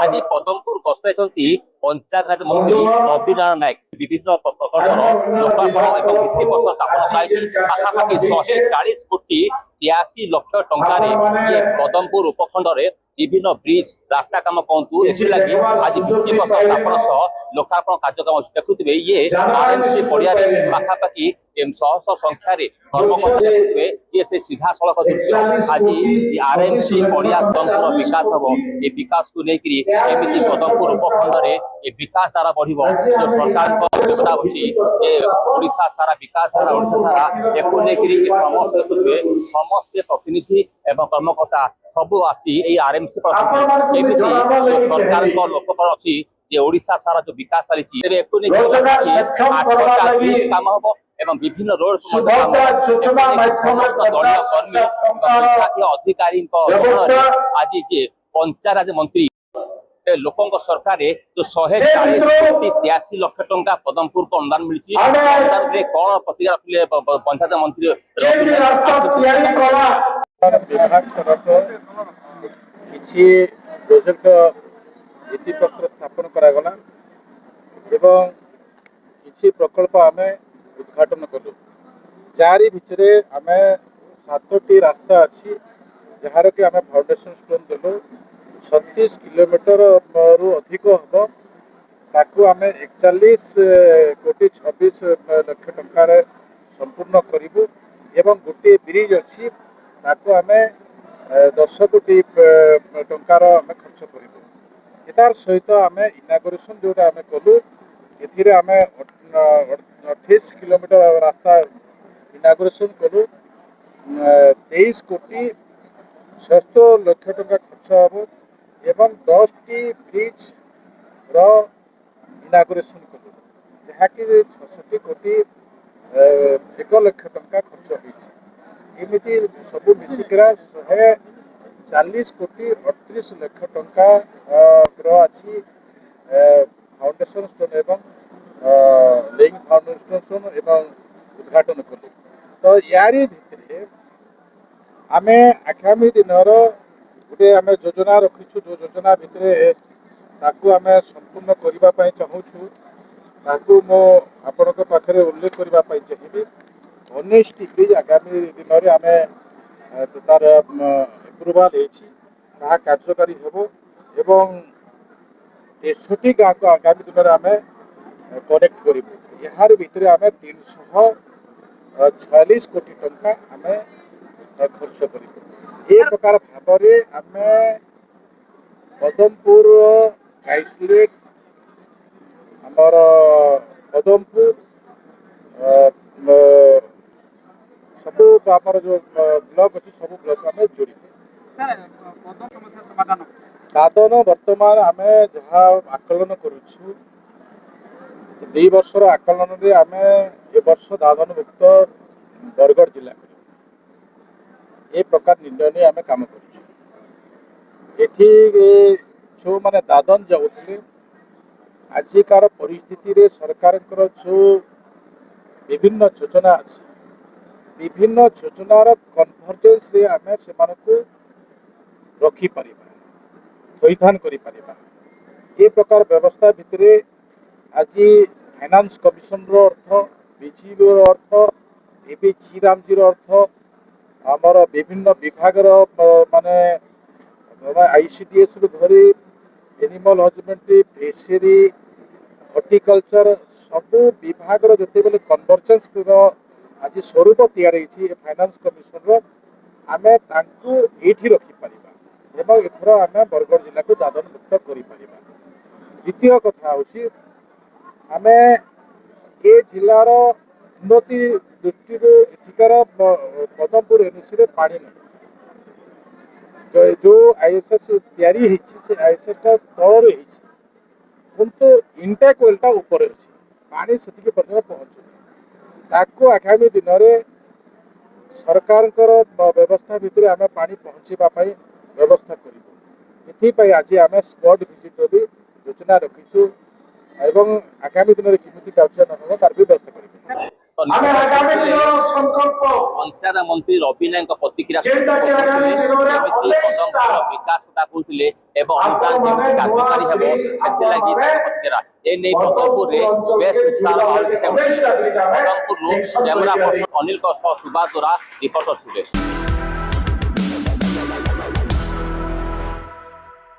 आज पदमपुर गस्ती पंचायत मंत्री नवीन नारायण नायक विभिन्न प्रकल्पर लोकार्पण और भित्तिप्रस्तर स्थापन पाखापाखि 140 कोटी 83 लक्ष टंकार ये पदमपुर उपखंड में विभिन्न ब्रिज रास्ता काम कहतु एलगी आज भित्तिप्रस्तर स्थापन सह लोकार्पण कार्यक्रम देखुए ये आरएमसी पड़िया पाखापाखि शह शह संख्यार कर्मकर्ता देखुए ये से सीधा सड़क दृश्य आज आरएमसी पड़िया पदमपुर विकास हम ये विकास को लेकिन पदमपुर उपखंड में ये विकास धारा बढ़ जो सरकार योजना अच्छी ओडिशा सारा विकास धारा ओडिशा सारा एक समस्त देखुए समस्त प्रतिनिधि एवं कर्मकर्ता सबू आसी आरएमसी सरकार लोक अच्छी ओडिशा सारा जो विकास चली काम हम एवं विभिन्न रोड समस्त दलीय कर्मी अधिकारी आज जे पंचायत मंत्री लोकों सरकार जो 140 कोटी 83 लक्ष टंका पदमपुर को अनुदान मिली अनुदान कौन प्रतिक्रिया रखिले पंचायत मंत्री प्रोजेक्ट भित्तिप्रस्तर स्थापन करागला एवं किसी प्रकल्प आम उद्घाटन कलु जारी भितर आम 7टी रास्ता अच्छी जार कि आम फाउंडेशन स्टोन देलु 36 किलोमीटर रु अधिक हम ताकू आम 41 कोटी 26 लक्ष टंकार संपूर्ण करूँ एवं गोटे ब्रिज अच्छी ताकू आम 10 कोटी टंकार आम खर्च करूँ यार सहित आम इनागोरेसन जोटा आम कलु ए आम 28 किलोमीटर रास्ता इनागोरेसन कलु 23 कोटी 76 लक्ष टंका खर्च हम एवं 10टी ब्रिज रो इनागोरेसन कलु जहाँकि 66 कोटी 1 लक्ष टंका खर्च होती सब मिसिकरा 140 कोटी 38 लक्ष टंका अच्छी फाउंडेशन स्टोन एवं लेइंग फाउंडेशन स्टोन एवं उद्घाटन कलु तो यारी भितर आम आगामी दिन गोटे आम योजना रखीचु जो योजना भितर ताकू आम संपूर्ण करने चाहूँ मो आपण पाखे उल्लेख करने चाहिए 19 ब्रिज आगामी दिन में आम तार एप्रुवाल होता कार्यकारी हेबो एवं 63 गाँव को आगामी दिन में आम कनेक्ट करूँ यार भितर आम 346 कोटी टंका आम खर्च करूँ ये प्रकार भाव आम पदमपुर आइसोलेट आमर पदमपुर सब आमर जो ब्लॉक अच्छी सब ब्लॉक आम जोड़ी दादन वर्तमान आम जहाँ आकलन करुछु 2 वर्षर आकलन में आम ए वर्ष दादन मुक्त बरगढ़ जिला ये प्रकार निर्णय नहीं आम काम कर जो माने दादन जाऊे आजिकार परिस्थिति रे सरकार जो विभिन्न योजना अच्छी विभिन्न योजनार कन्भर्जेन्स रे आम से रखिपर थईथान कर प्रकार व्यवस्था भितर आज फाइनान्स कमिशन अर्थ बीजीबी अर्थ एवं श्रीरामजी अर्थ आमर विभिन्न विभाग माने आईसीडीएस रु धरी एनिमल हजबेंड्री फिशरी हॉर्टिकल्चर सबू विभाग जिते बेले कन्वर्जेन्स आज स्वरूप तैयारी फाइनान्स कमिशन आम ये रखिपर एवं एथर आम बरगढ़ जिला को दादन मुक्त कर द्वितीय कथा हूँ आम ए जिलार उन्नति दृष्टि एठिकार पदमपुर एनएसी पानी नहीं जो आईएसएस तैयारी आईएसएस तल किंतु इंटेक वेलटा ऊपर अच्छी पानी से पर्यटन पहुँचुनी आगामी दिन में सरकार व्यवस्था भितर आम पानी पहुँचापी व्यवस्था कर आज आम स्पॉट विजिट भी योजना रखीचु एवं आगामी दिन में किमिति कार्यान्वयन हम तार भी व्यवस्था कर ପଞ୍ଚାୟତ ମନ୍ତ୍ରୀ ରବି ନାୟକଙ୍କ ପ୍ରତିକ୍ରିୟା ଯେନ୍ଟା କି ଆଗାମୀ ଦିନରେ କେମିତି ପଦଙ୍କର ବିକାଶ କଥା କହୁଥିଲେ ଏବଂ ଅନୁଦାନ କେମିତି କାର୍ଯ୍ୟକାରୀ ହେବ ସେଥିଲାଗି ତାଙ୍କ ପ୍ରତିକ୍ରିୟା ଏ ନେଇ ପଦମପୁରରେ ବେଶ ଉତ୍ସାହ ମାହୋଲ ଦେଖିବାକୁ ମିଳିଛି। ପଦମପୁରରୁ କ୍ୟାମେରା ପର୍ସନ ଅନିଲଙ୍କ ସହ ସୁବାସ ଦୋରା ରିପୋର୍ଟର ଥିଲେ।